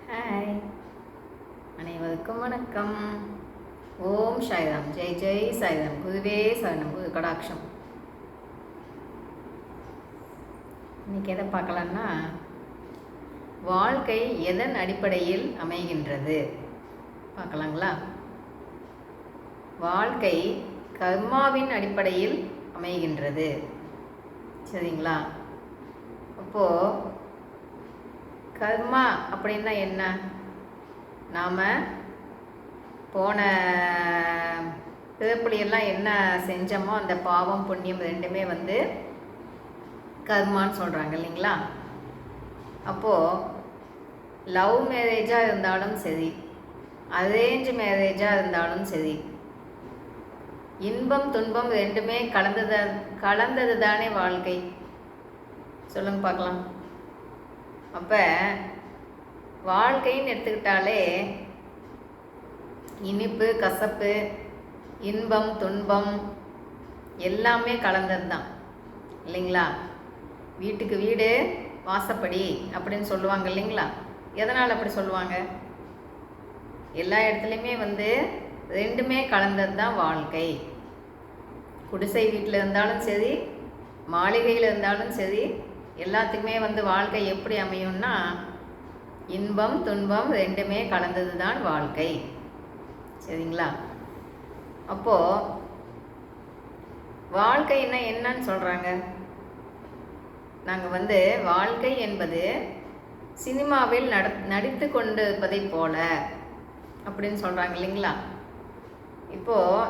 Hi, அனைவருக்கும் வணக்கம். ஓம் சாய்ராம், ஜெய் ஜெய் சாய்ராம், குருவே சரணம், குரு கடாட்சம். இன்னைக்கு எதை பார்க்கலான்னா, வாழ்க்கை எதன் அடிப்படையில் அமைகின்றது பார்க்கலாங்களா? வாழ்க்கை கர்மாவின் அடிப்படையில் அமைகின்றது. சரிங்களா? அப்போது கர்மா அப்படின்னா என்ன? நாம் போன பிறப்புலையெல்லாம் என்ன செஞ்சோமோ அந்த பாவம் புண்ணியம் ரெண்டுமே கர்மான்னு சொல்கிறாங்க இல்லைங்களா? அப்போது லவ் மேரேஜாக இருந்தாலும் சரி, அரேஞ்ச் மேரேஜாக இருந்தாலும் சரி, இன்பம் துன்பம் ரெண்டுமே கலந்தது தானே வாழ்க்கை. சொல்லுங்க பார்க்கலாம். அப்போ வாழ்க்கைன்னு எடுத்துக்கிட்டாலே இனிப்பு கசப்பு இன்பம் துன்பம் எல்லாமே கலந்தது தான் இல்லைங்களா? வீட்டுக்கு வீடு வாசப்படி அப்படின்னு சொல்லுவாங்க இல்லைங்களா? எதனால் அப்படி சொல்லுவாங்க? எல்லா இடத்துலையுமே ரெண்டுமே கலந்தது தான் வாழ்க்கை. குடிசை வீட்டில் இருந்தாலும் சரி, மாளிகையில் இருந்தாலும் சரி, எல்லாத்துக்குமே வாழ்க்கை எப்படி அமையும்னா இன்பம் துன்பம் ரெண்டுமே கலந்தது தான் வாழ்க்கை. சரிங்களா? அப்போது வாழ்க்கைன்னா என்னன்னு சொல்கிறாங்க? நாங்கள் வாழ்க்கை என்பது சினிமாவில் நடித்து கொண்டு இருப்பதை போல அப்படின்னு சொல்கிறாங்க இல்லைங்களா? இப்போது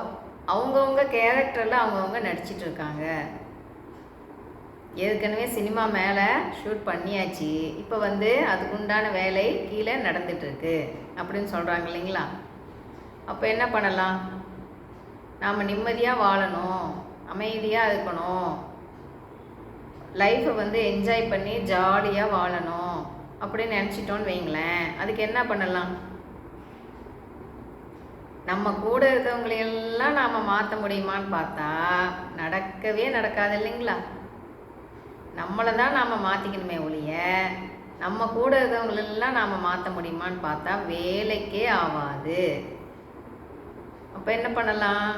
அவங்கவுங்க கேரக்டரில் அவங்கவுங்க நடிச்சிட்ருக்காங்க. ஏற்கனவே சினிமா மேலே ஷூட் பண்ணியாச்சு, இப்போ அதுக்குண்டான வேலை கீழே நடந்துகிட்ருக்கு அப்படின்னு சொல்கிறாங்க இல்லைங்களா? அப்போ என்ன பண்ணலாம்? நாம் நிம்மதியாக வாழணும், அமைதியாக இருக்கணும், லைஃப்பை என்ஜாய் பண்ணி ஜாலியாக வாழணும் அப்படின்னு நினச்சிட்டோன்னு வைங்களேன். அதுக்கு என்ன பண்ணலாம்? நம்ம கூட இருக்கவங்களையெல்லாம் நாம் மாற்ற முடியுமான்னு பார்த்தா நடக்கவே நடக்காது இல்லைங்களா? நம்மளை தான் நாம் மாற்றிக்கணுமே ஒழிய நம்ம கூட இருக்கவங்களெல்லாம் நாம் மாற்ற முடியுமான்னு பார்த்தா வேலைக்கே ஆகாது. அப்போ என்ன பண்ணலாம்?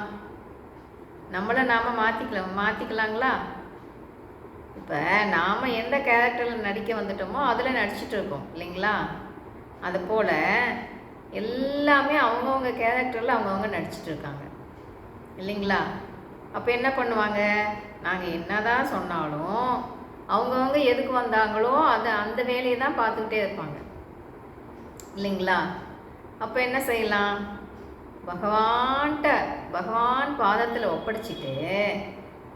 நம்மளை நாம் மாற்றிக்கலாங்களா? இப்போ நாம் எந்த கேரக்டரில் நடிக்க வந்துட்டோமோ அதில் நடிச்சிட்டு இருக்கோம் இல்லைங்களா? அதுபோல் எல்லாமே அவங்கவுங்க கேரக்டரில் அவங்கவுங்க நடிச்சிட்டு இருக்காங்க இல்லைங்களா? அப்போ என்ன பண்ணுவாங்க? நாங்கள் என்ன தான் சொன்னாலும் அவங்கவுங்க எதுக்கு வந்தாங்களோ அந்த வேலையை தான் பார்த்துக்கிட்டே இருப்பாங்க இல்லைங்களா? அப்போ என்ன செய்யலாம்? பகவான் பாதத்தில் ஒப்படைச்சிட்டு,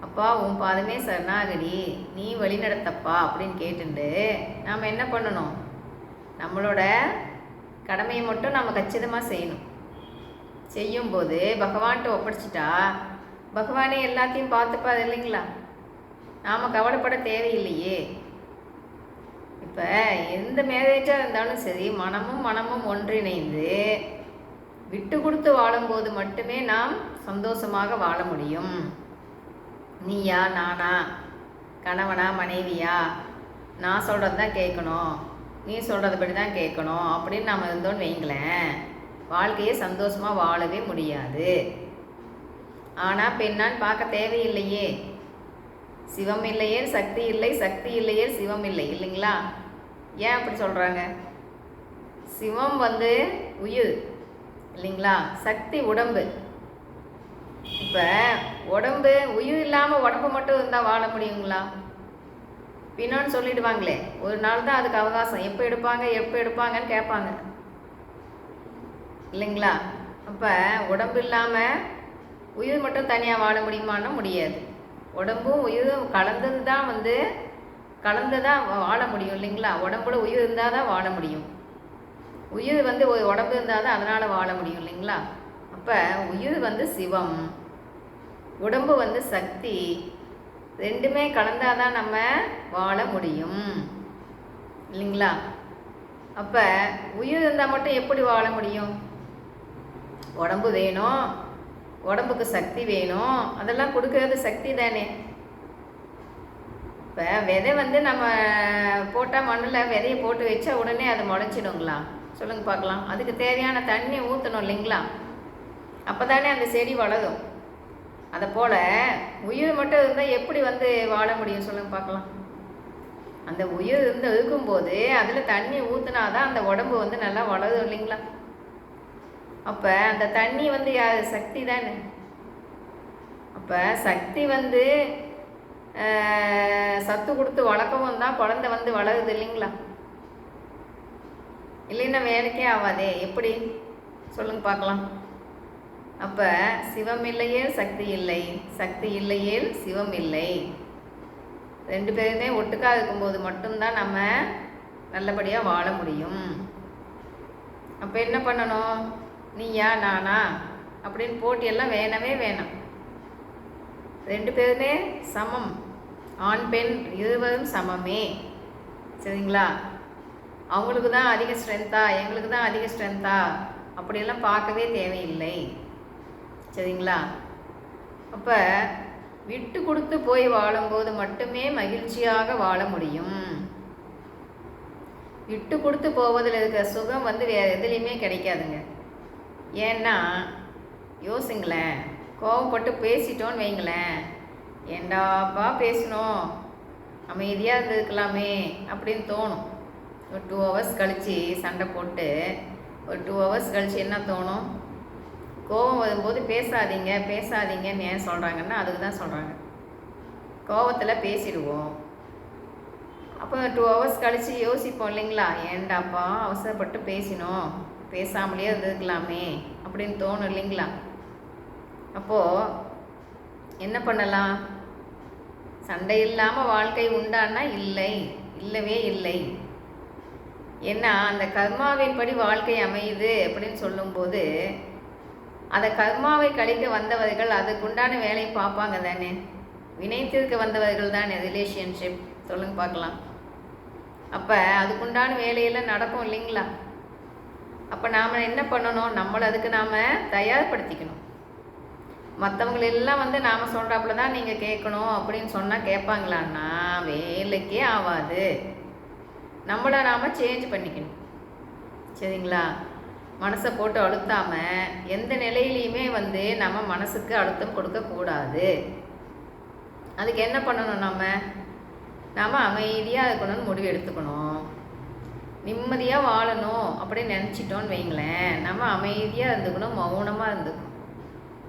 அப்பா உன் பாதமே சரணாகதி, நீ வழி நடத்தப்பா அப்படின்னு கேட்டுண்டு நாம் என்ன பண்ணணும்? நம்மளோட கடமையை மட்டும் நாம் கச்சிதமாக செய்யணும். செய்யும்போது பகவான்கிட்ட ஒப்படைச்சிட்டா பகவானே எல்லாத்தையும் பார்த்துப்பாது இல்லைங்களா? நாம் கவலைப்பட தேவையில்லையே. இப்போ எந்த மேரேஜாக இருந்தாலும் சரி, மனமும் ஒன்றிணைந்து விட்டு கொடுத்து வாழும்போது மட்டுமே நாம் சந்தோஷமாக வாழ முடியும். நீயா நானா, கணவனா மனைவியா, நான் சொல்கிறது தான் கேட்கணும், நீ சொல்கிறதுபடி தான் கேட்கணும் அப்படின்னு நாம் இருந்தோன்னு வைங்களேன், வாழ்க்கையை சந்தோஷமாக வாழவே முடியாது. ஆனால் பெண்ணான்னு பார்க்க தேவையில்லையே. சிவம் இல்லையே சக்தி இல்லை, சக்தி இல்லையே சிவம் இல்லை இல்லைங்களா? ஏன் அப்படி சொல்கிறாங்க? சிவம் உயிர் இல்லைங்களா? சக்தி உடம்பு. இப்போ உடம்பு உயிர் இல்லாமல் உடம்பு மட்டும் இருந்தால் வாழ முடியுங்களா? பின்னோன்னு சொல்லிடுவாங்களே, ஒரு நாள் தான் அதுக்கு அவகாசம், எப்போ எடுப்பாங்கன்னு கேட்பாங்க இல்லைங்களா? அப்போ உடம்பு இல்லாமல் உயிர் மட்டும் தனியாக வாழ முடியுமான்னா முடியாது. உடம்பும் உயிரும் கலந்தது தான் கலந்துதான் வாழ முடியும் இல்லைங்களா? உடம்புல உயிர் இருந்தால் தான் வாழ முடியும். உயிர் ஒரு உடம்பு இருந்தால் தான் அதனால் வாழ முடியும் இல்லைங்களா? அப்போ உயிர் சிவம், உடம்பு சக்தி, ரெண்டுமே கலந்தால் தான் நம்ம வாழ முடியும் இல்லைங்களா? அப்போ உயிர் இருந்தால் மட்டும் எப்படி வாழ முடியும்? உடம்பு வேணும், உடம்புக்கு சக்தி வேணும், அதெல்லாம் கொடுக்கறது சக்தி தானே. இப்போ விதை நம்ம போட்டால் மண்ணில் விதையை போட்டு வச்சா உடனே அது முளைச்சிடுங்களா? சொல்லுங்கள் பார்க்கலாம். அதுக்கு தேவையான தண்ணி ஊற்றணும் இல்லைங்களா? அப்போ தானே அந்த செடி வளரும். அதை போல் உயிர் மட்டும் இருந்தால் எப்படி வந்து வாழ முடியும் சொல்லுங்கள் பார்க்கலாம். அந்த உயிர் இருக்கும்போது அதில் தண்ணி ஊற்றுனாதான் அந்த உடம்பு வந்து நல்லா வளரும் இல்லைங்களா? அப்போ அந்த தண்ணி வந்து யார்? சக்தி தானே. அப்போ சக்தி வந்து சத்து கொடுத்து வளர்க்கவும் தான் குழந்தை வந்து வளருது இல்லைங்களா? இல்லைன்னா வேலைக்கே ஆகாதே. எப்படி சொல்லுங்க பார்க்கலாம். அப்போ சிவம் இல்லையேல் சக்தி இல்லை, சக்தி இல்லையேல் சிவம் இல்லை. ரெண்டு பேருமே ஒட்டுக்காக இருக்கும்போது மட்டும்தான் நம்ம நல்லபடியாக வாழ முடியும். அப்போ என்ன பண்ணணும்? நீயா நானா அப்படின்னு போட்டியெல்லாம் வேணவே வேணாம். ரெண்டு பேருமே சமம். ஆண் பெண் இருவரும் சமமே. சரிங்களா? அவங்களுக்கு தான் அதிக ஸ்ட்ரென்த்தா, எங்களுக்கு தான் அதிக ஸ்ட்ரென்த்தா அப்படியெல்லாம் பார்க்கவே தேவையில்லை. சரிங்களா? அப்போ விட்டு கொடுத்து போய் வாழும்போது மட்டுமே மகிழ்ச்சியாக வாழ முடியும். விட்டு கொடுத்து போவதில் இருக்கிற சுகம் வந்து வேறு எதுலேயுமே கிடைக்காதுங்க. ஏன்னா யோசிங்களேன், கோவப்பட்டு பேசிட்டோன்னு வைங்களேன், ஏண்டாப்பா பேசணும், அமைதியாக இருந்துருக்கலாமே அப்படின்னு தோணும். ஒரு 2 hours கழித்து சண்டை போட்டு ஒரு 2 hours கழித்து என்ன தோணும்? கோவம் வரும்போது பேசாதீங்க பேசாதீங்கன்னு ஏன் சொல்கிறாங்கன்னா அதுக்கு தான் சொல்கிறாங்க. கோவத்தில் பேசிடுவோம். அப்போ 2 hours கழித்து யோசிப்போம் இல்லைங்களா, ஏண்டாப்பா அவசரப்பட்டு பேசினோம், பேசாமலே இருந்துருக்கலாமே அப்படின்னு தோணும் இல்லைங்களா? அப்போது என்ன பண்ணலாம்? சண்டை இல்லாமல் வாழ்க்கை உண்டானா இல்லை, இல்லவே இல்லை. ஏன்னா அந்த கர்மாவின் படி வாழ்க்கை அமையுது அப்படின்னு சொல்லும்போது அந்த கர்மாவை கழிக்க வந்தவர்கள் அதுக்குண்டான வேலையை பார்ப்பாங்க தானே. வினைத்திருக்க வந்தவர்கள் தானே ரிலேஷன்ஷிப். சொல்லுங்க பார்க்கலாம். அப்போ அதுக்குண்டான வேலையெல்லாம் நடக்கும் இல்லைங்களா? அப்போ நாம் என்ன பண்ணணும்? நம்மளை அதுக்கு நாம் தயார்படுத்திக்கணும். மற்றவங்களெல்லாம் வந்து நாம் சொல்கிறாப்புல தான் நீங்கள் கேட்கணும் அப்படின்னு சொன்னால் கேட்பாங்களான்னா வேலைக்கே ஆகாது. நம்மளை நாம் சேஞ்ச் பண்ணிக்கணும். சரிங்களா? மனசை போட்டு அழுத்தாமல் எந்த நிலையிலையுமே வந்து நம்ம மனசுக்கு அழுத்தம் கொடுக்கக்கூடாது. அதுக்கு என்ன பண்ணணும்? நாம் அமைதியாக இருக்கணும்னு முடிவு எடுத்துக்கணும். நிம்மதியாக வாழணும் அப்படின்னு நினச்சிட்டோன்னு வைங்களேன், நம்ம அமைதியாக இருந்துக்கணும், மௌனமாக இருந்துக்கணும்.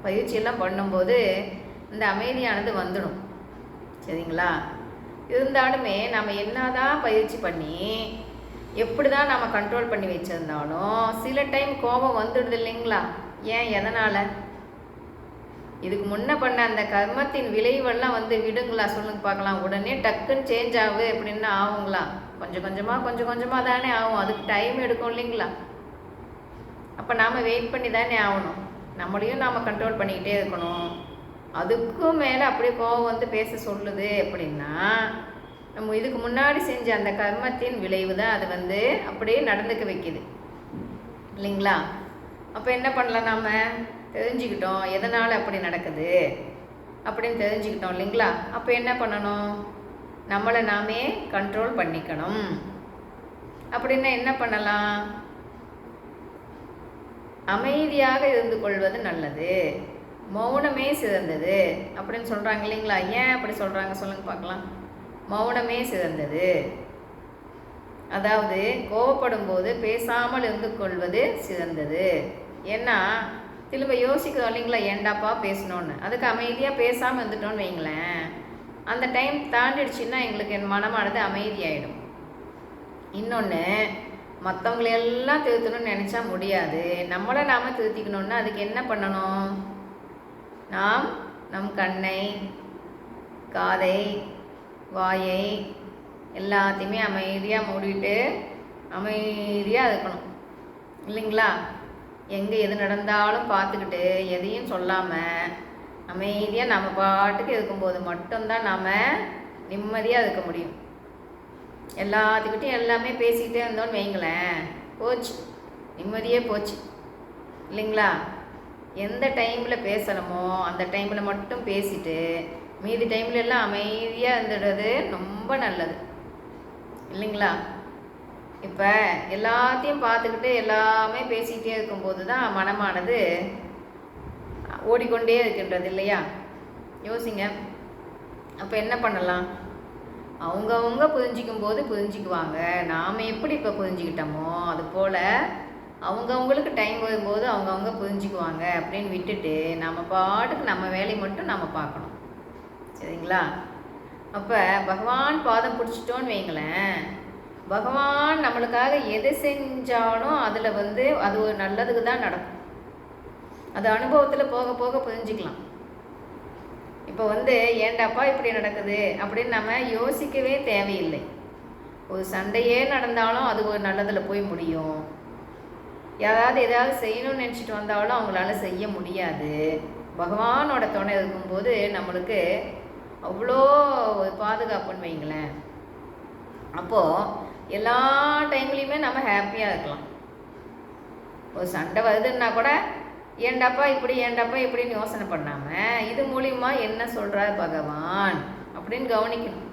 பயிற்சியெல்லாம் பண்ணும்போது இந்த அமைதியானது வந்துடும். சரிங்களா? இருந்தாலுமே நம்ம என்னதான் பயிற்சி பண்ணி எப்படி தான் நம்ம கண்ட்ரோல் பண்ணி வச்சுருந்தாலும் சில டைம் கோபம் வந்துடுது இல்லைங்களா? ஏன்? எதனால்? இதுக்கு முன்ன பண்ண அந்த கர்மத்தின் விளைவெல்லாம் வந்து விடுங்களா? சொல்லுங்க பார்க்கலாம். உடனே டக்குன்னு சேஞ்ச் ஆகு அப்படின்னா ஆகுங்களா? கொஞ்சம் கொஞ்சமாக தானே ஆகும். அதுக்கு டைம் எடுக்கும் இல்லைங்களா? அப்போ நாம் வெயிட் பண்ணி தானே ஆகணும். நம்மளையும் நாம் கண்ட்ரோல் பண்ணிக்கிட்டே இருக்கணும். அதுக்கும் மேலே அப்படியே கோபம் வந்து பேச சொல்லுது அப்படின்னா நம்ம இதுக்கு முன்னாடி செஞ்ச அந்த கர்மத்தின் விளைவு தான் அது வந்து அப்படியே நடந்துக்க வைக்குது இல்லைங்களா? அப்போ என்ன பண்ணலாம்? நாம் தெரிஞ்சுக்கிட்டோம் எதனால் அப்படி நடக்குது அப்படின்னு தெரிஞ்சுக்கிட்டோம் இல்லைங்களா? அப்போ என்ன பண்ணணும்? நம்மளை நாமே கண்ட்ரோல் பண்ணிக்கணும். அப்படின்னா என்ன பண்ணலாம்? அமைதியாக இருந்து கொள்வது நல்லது, மௌனமே சிறந்தது அப்படின்னு சொல்கிறாங்க இல்லைங்களா? ஏன் அப்படி சொல்கிறாங்க சொல்லுங்க பார்க்கலாம். மௌனமே சிறந்தது. அதாவது கோவப்படும் போது பேசாமல் இருந்து கொள்வது சிறந்தது. ஏன்னா திரும்ப யோசிக்கிறோம் இல்லைங்களா, ஏண்டாப்பா பேசணுன்னு. அதுக்கு அமைதியாக பேசாமல் இருந்துட்டோன்னு வைங்களேன், அந்த டைம் தாண்டிடுச்சுன்னா எங்களுக்கு என் மனமானது அமைதியாயிடும். இன்னொன்று, மற்றவங்களையெல்லாம் திருத்தணும்னு நினச்சா முடியாது. நம்மளை நாம் திருத்திக்கணுன்னா அதுக்கு என்ன பண்ணணும்? நாம் நம் கண்ணை, காதை, வாயை எல்லாத்தையுமே அமைதியாக மூடிட்டு அமைதியாக இருக்கணும் இல்லைங்களா? எங்கே எது நடந்தாலும் பார்த்துக்கிட்டு எதையும் சொல்லாமல் அமைதியாக நம்ம பாட்டுக்கு இருக்கும்போது மட்டும்தான் நாம் நிம்மதியாக இருக்க முடியும். எல்லாத்துக்கிட்டையும் எல்லாமே பேசிக்கிட்டே இருந்தோன்னு வைங்களேன், போச்சு, நிம்மதியே போச்சு இல்லைங்களா? எந்த டைமில் பேசணுமோ அந்த டைமில் மட்டும் பேசிட்டு மீதி டைமில் எல்லாம் அமைதியாக இருந்துடுறது ரொம்ப நல்லது இல்லைங்களா? இப்போ எல்லாத்தையும் பார்த்துக்கிட்டு எல்லாமே பேசிக்கிட்டே இருக்கும்போது தான் மனமானது ஓடிக்கொண்டே இருக்கின்றது இல்லையா? யோசிங்க. அப்போ என்ன பண்ணலாம்? அவங்கவுங்க புரிஞ்சிக்கும் போது புரிஞ்சிக்குவாங்க. நாம் எப்படி இப்போ புரிஞ்சுக்கிட்டோமோ அதுபோல் அவங்கவுங்களுக்கு டைம் வரும்போது அவங்கவுங்க புரிஞ்சுக்குவாங்க அப்படின்னு விட்டுட்டு நம்ம பாட்டுக்கு நம்ம வேலையை மட்டும் நம்ம பார்க்கணும். சரிங்களா? அப்போ பகவான் பாதம் பிடிச்சிட்டோன்னு வைங்களேன், பகவான் நம்மளுக்காக எதை செஞ்சாலும் அதில் அது ஒரு நல்லதுக்கு தான் நடக்கும். அது அனுபவத்தில் போக போக புரிஞ்சிக்கலாம். இப்போ ஏண்டாப்பா இப்படி நடக்குது அப்படின்னு நம்ம யோசிக்கவே தேவையில்லை. ஒரு சண்டையே நடந்தாலும் அது ஒரு நல்லதில் போய் முடியும். ஏதாவது செய்யணும்னு நினச்சிட்டு வந்தாலும் அவங்களால செய்ய முடியாது. பகவானோட துணை இருக்கும்போது நம்மளுக்கு அவ்வளோ ஒரு பாதுகாப்புன்னு வைங்களேன். அப்போது எல்லா டைம்லேயுமே நம்ம ஹாப்பியாக இருக்கலாம். ஒரு சண்டை வருதுன்னா கூட ஏண்டாப்பா இப்படின்னு யோசனை பண்ணாமல் இது மூலிமா என்ன சொல்கிறார் பகவான் அப்படின்னு கவனிக்கணும்.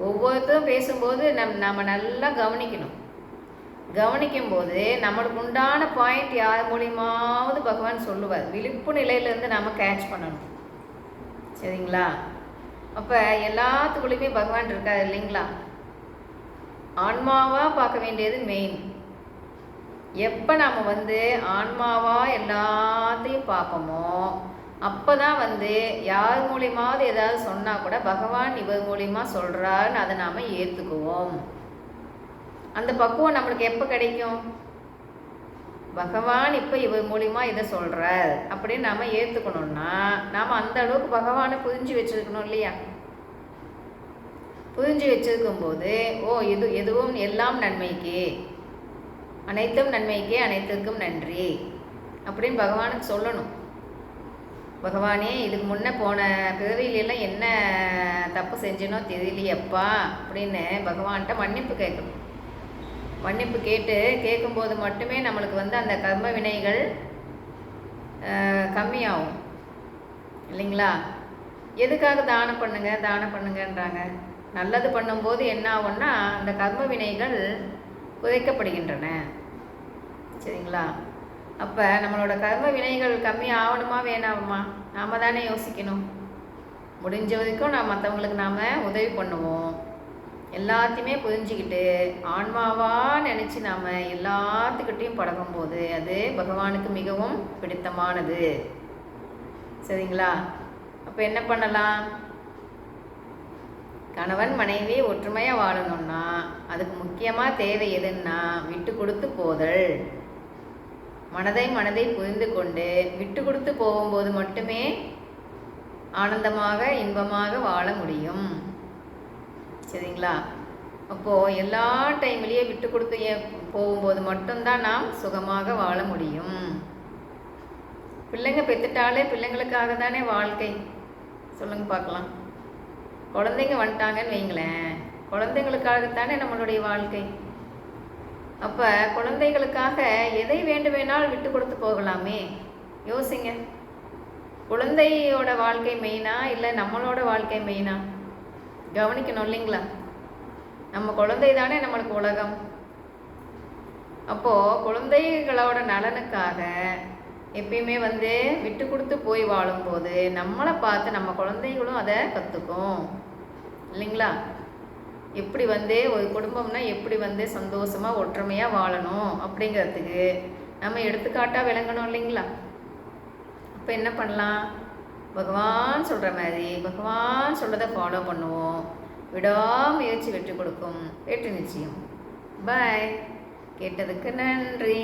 ஒவ்வொருத்தரும் பேசும்போது நம்ம நல்லா கவனிக்கணும். கவனிக்கும்போது நம்மளுக்கு உண்டான பாயிண்ட் யார் மூலியமாவது பகவான் சொல்லுவார். விழிப்பு நிலையிலேருந்து நம்ம கேட்ச் பண்ணணும். சரிங்களா? அப்போ எல்லாத்துக்குள்ளேயுமே பகவான் இருக்கார் இல்லைங்களா? ஆன்மாவாக பார்க்க வேண்டியது மெயின். எப்போ நாம் ஆன்மாவாக எல்லாத்தையும் பார்ப்போமோ அப்போ தான் யார் மூலியமாவது ஏதாவது சொன்னால் கூட பகவான் இவர் மூலியமா சொல்கிறாருன்னு அதை நாம் ஏற்றுக்குவோம். அந்த பக்குவம் நம்மளுக்கு எப்போ கிடைக்கும்? பகவான் இப்போ இவர் மூலிமா இதை சொல்கிறார் அப்படின்னு நாம் ஏற்றுக்கணும்னா நாம் அந்த அளவுக்கு பகவானை புரிஞ்சு வச்சுருக்கணும் இல்லையா? புரிஞ்சு வச்சுருக்கும்போது எதுவும் எல்லாம் நன்மைக்கு, அனைத்தும் நன்மைக்கே, அனைத்திற்கும் நன்றி அப்படின்னு பகவானுக்கு சொல்லணும். பகவானே, இதுக்கு முன்னே போன பிறவியிலெல்லாம் என்ன தப்பு செஞ்சனோ தெரியலையப்பா அப்படின்னு பகவான்கிட்ட மன்னிப்பு கேட்கணும். மன்னிப்பு கேட்கும்போது மட்டுமே நம்மளுக்கு அந்த கர்ம வினைகள் கம்மியாகும் இல்லைங்களா? எதுக்காக தானம் பண்ணுங்கன்றாங்க? நல்லது பண்ணும்போது என்ன ஆகும்னா அந்த கர்ம வினைகள் குறைக்கப்படுகின்றன. சரிங்களா? அப்போ நம்மளோட கர்ம வினைகள் கம்மி ஆகணுமா வேணாமா நாம் தானே யோசிக்கணும். முடிஞ்ச வரைக்கும் மற்றவங்களுக்கு நாம் உதவி பண்ணுவோம். எல்லாத்தையுமே புரிஞ்சுக்கிட்டு ஆன்மாவாக நினச்சி நாம் எல்லாத்துக்கிட்டையும் பழகும்போது அது பகவானுக்கு மிகவும் பிடித்தமானது. சரிங்களா? அப்போ என்ன பண்ணலாம்? கணவன் மனைவி ஒற்றுமையாக வாழணும்னா அதுக்கு முக்கியமாக தேவை எதுன்னா விட்டு கொடுத்து போதல். மனதை புரிந்து கொண்டு விட்டு கொடுத்து போகும்போது மட்டுமே ஆனந்தமாக இன்பமாக வாழ முடியும். சரிங்களா? அப்போது எல்லா டைம்லேயே விட்டு கொடுத்து போகும்போது மட்டும்தான் நாம் சுகமாக வாழ முடியும். பிள்ளைங்க பெற்றுட்டாலே பிள்ளைங்களுக்காக தானே வாழ்க்கை. சொல்லுங்க பார்க்கலாம். குழந்தைங்க வந்துட்டாங்கன்னு வைங்களேன், குழந்தைங்களுக்காகத்தானே நம்மளுடைய வாழ்க்கை. அப்போ குழந்தைகளுக்காக எதை வேண்டுமென்றால் விட்டு கொடுத்து போகலாமே. யோசிங்க. குழந்தையோட வாழ்க்கை மெயினா இல்லை நம்மளோட வாழ்க்கை மெயினா? கவனிக்கணும் இல்லைங்களா? நம்ம குழந்தை தானே நம்மளுக்கு உலகம். அப்போது குழந்தைகளோட நலனுக்காக எப்பயுமே விட்டு கொடுத்து போய் வாழும்போது நம்மளை பார்த்து நம்ம குழந்தைகளும் அதை கற்றுக்கும் இல்லைங்களா? எப்படி ஒரு குடும்பம்னா எப்படி சந்தோஷமாக ஒற்றுமையாக வாழணும் அப்படிங்கிறதுக்கு நம்ம எடுத்துக்காட்டாக விளங்கணும் இல்லைங்களா? அப்போ என்ன பண்ணலாம்? பகவான் சொல்கிற மாதிரி பகவான் சொல்கிறத ஃபாலோ பண்ணுவோம். விடாமுயற்சி வெற்றி கொடுக்கும். வெற்றி நிச்சயம். பாய். கேட்டதுக்கு நன்றி.